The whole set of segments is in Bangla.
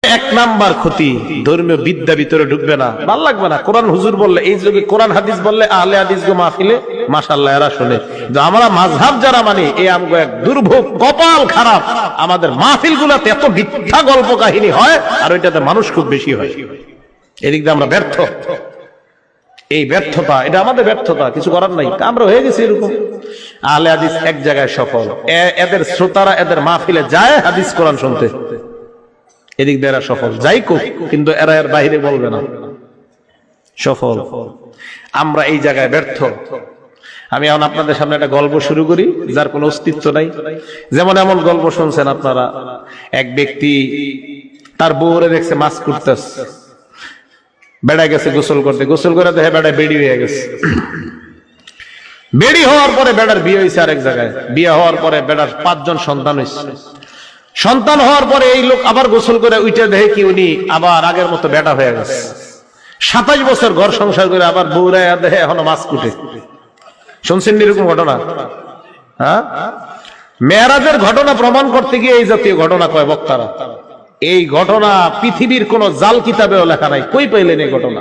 এক নাম্বার ক্ষতি, ধর্মীয় বিদ্যা ভিতরে ঢুকবে না, ভাল লাগবে না। কোরআন হুজুর বললে, এই যুগে কোরআন হাদিস বললে আহলে হাদিস গো মাহফিলে মাশাআল্লাহ এরা শুনে। আমরা মাযহাব যারা মানি এই আমগো এক দুর্ভোগ, কপাল খারাপ। আমাদের মাহফিল গুলাতে এত মিথ্যা গল্প কাহিনী হয় আর ওইটাতে মানুষ খুব বেশি হয়। এদিক দিয়ে আমরা ব্যর্থ। এই ব্যর্থতা, এটা আমাদের ব্যর্থতা, কিছু করার নাই। আমরা হয়ে গেছি এরকম। আহলে হাদিস এক জায়গায় সফল, এদের শ্রোতারা এদের মাহফিলে যায় হাদিস কোরআন শুনতে, এদিক দিয়ে এরা সফল। যাই কোক, কিন্তু এরা এর বাইরে বলবে না সফল। আমরা এই জায়গায় ব্যর্থ। আমি এখন আপনাদের সামনে একটা গল্প শুরু করি যার কোনো অস্তিত্ব নাই। যেমন এমন গল্প শুনছেন আপনারা, এক ব্যক্তি তার বউরে দেখছে মাছ কুটতেছে, বেড়া গেছে গোসল করতে, গোসল করে দেখে বেড়া বেড়ি হয়ে গেছে। বেড়ি হওয়ার পরে বেড়ার বিয়ে হয়েছে আরেক জায়গায়, বিয়ে হওয়ার পরে বেড়ার 5 জন সন্তান হয়েছে। সন্তান হওয়ার পরে এই লোক আবার গোসল করে উঠে দেখে কি উনি আবার আগের মতো বেটা হয়ে গেছে। 27 বছর ঘর সংসার করে আবার বউরা দেখে এখনো মাছ কুটে। শুনছেন এরকম ঘটনা? হ্যাঁ, মেরাজের ঘটনা প্রমাণ করতে গিয়ে এই জাতীয় ঘটনা কয় বক্তারা। এই ঘটনা পৃথিবীর কোন জাল কিতাবেও লেখা নাই। কই পাইলেন এই ঘটনা?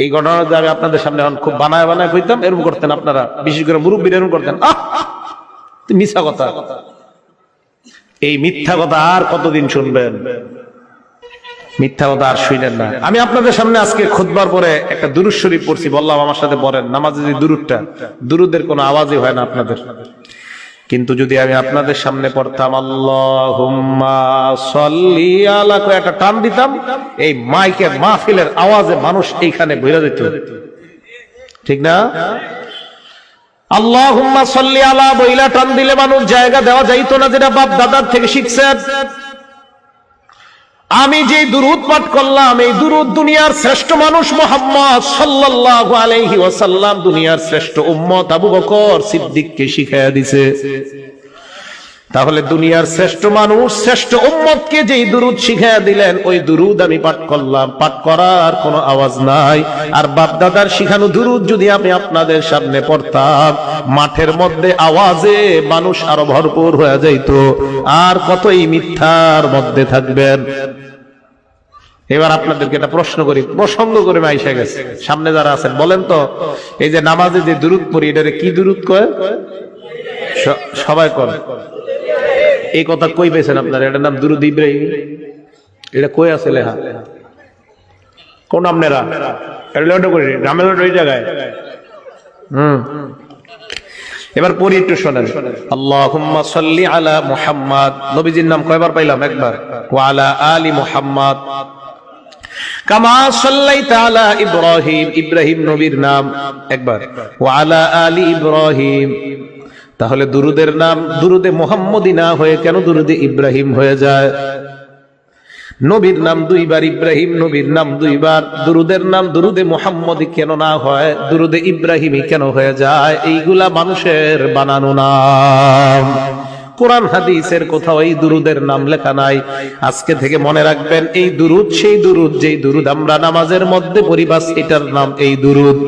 এই ঘটনা আমি আপনাদের সামনে এখন খুব বানায় বানায় কইতাম, এরকম করতেন আপনারা, বিশেষ করে মুরব্বীরা এরকম করতেন। মিথ্যা কথা। এই মিথ্যা কথা আর কতদিন শুনবেন? মিথ্যা কথা আর শুনেন না। আমি আপনাদের সামনে আজকে খুতবার পরে একটা দুরূদ শরীফ পড়ছি, বললাম আমার সাথে পড়েন। নামাজে যে দুরূদটা, দুরূদের কোনো আওয়াজই হয় না আপনাদের, কিন্তু যদি আমি আপনাদের সামনে পড়তাম আল্লাহুম্মা সাল্লি আলা, কয় একটা টান দিতাম, এই মাইকের মাহফিলের আওয়াজে মানুষ এইখানে বইরা যেত, ঠিক না? আল্লাহুম্মা সাল্লি আলা বইলা টান দিলে মানুষ জায়গা দেওয়া যাইতো না, যেটা বাপ দাদার থেকে শিখছেন। আমি যে দুরূদ পাঠ করলাম, এই দুরূদ দুনিয়ার শ্রেষ্ঠ মানুষ মুহাম্মদ সাল্লাল্লাহু আলাইহি ওয়াসাল্লাম, দুনিয়ার শ্রেষ্ঠ উম্মত আবু বকর সিদ্দিককে শিখায়া দিছে। তাহলে দুনিয়ার শ্রেষ্ঠ মানুষ, শ্রেষ্ঠ উম্মতকে যেই দুরূদ শিখায়া দিলেন, ওই দুরূদ আমি পাঠ করলাম। পাঠ করার কোনো আওয়াজ নাই। আর বাপ দাদার শিখানো দুরূদ যদি আমি আপনাদের সামনে পড়তাম, মাঠের মধ্যে আওয়াজে মানুষ আরো ভরপুর হয়ে যাইত। আর কতই মিথ্যার মধ্যে থাকবেন। এবার আপনাদেরকে একটা প্রশ্ন করি, প্রসঙ্গ করে আইসা গেছে, সামনে যারা আছেন বলেন তো, এই যে নামাজে যে দুরূদ পড়ি, এটারে কি দুরূদ কয়? সবাই কয়। এই কথা কই পেয়েছেন আপনারা? এটার নাম দুরূদ ইব্রাহিম। এটা কই আছে লেখা? কোন আপনারা এটা করি গ্রামের ওই জায়গায়? এবার পড়ি, একটু শোনেন। আল্লাহুম্মা সাল্লি আলা মুহাম্মাদ, নবীজির নাম কয়বার পাইলাম? একবার। ওয়া আলা আলি মুহাম্মাদ কামা সাল্লাইতা আলা ইব্রাহিম, ইব্রাহিম নবীর নাম, একবার। ওয়া আলা আলি ইব্রাহিম। তাহলে দুরুদের নাম দুরুদে মুহাম্মদি না হয়ে কেন দুরুদে ইব্রাহিম হয়ে যায়? নবীর নাম 2 বার, ইব্রাহিম নবীর নাম 2 বার, দুরুদের নাম দুরুদে মুহাম্মদি কেন না হয়, দুরুদে ইব্রাহিমই কেন হয়ে যায়? এইগুলা মানুষের বানানো নাম। কোরআন হাদিসের কোথাও এই দুরুদের নাম লেখা নাই। আজকে থেকে মনে রাখবেন, এই দুরুদ সেই দুরুদ যেই দুরুদ আমরা নামাজের মধ্যে পড়ি, বাস এটার নাম এই দুরুদ।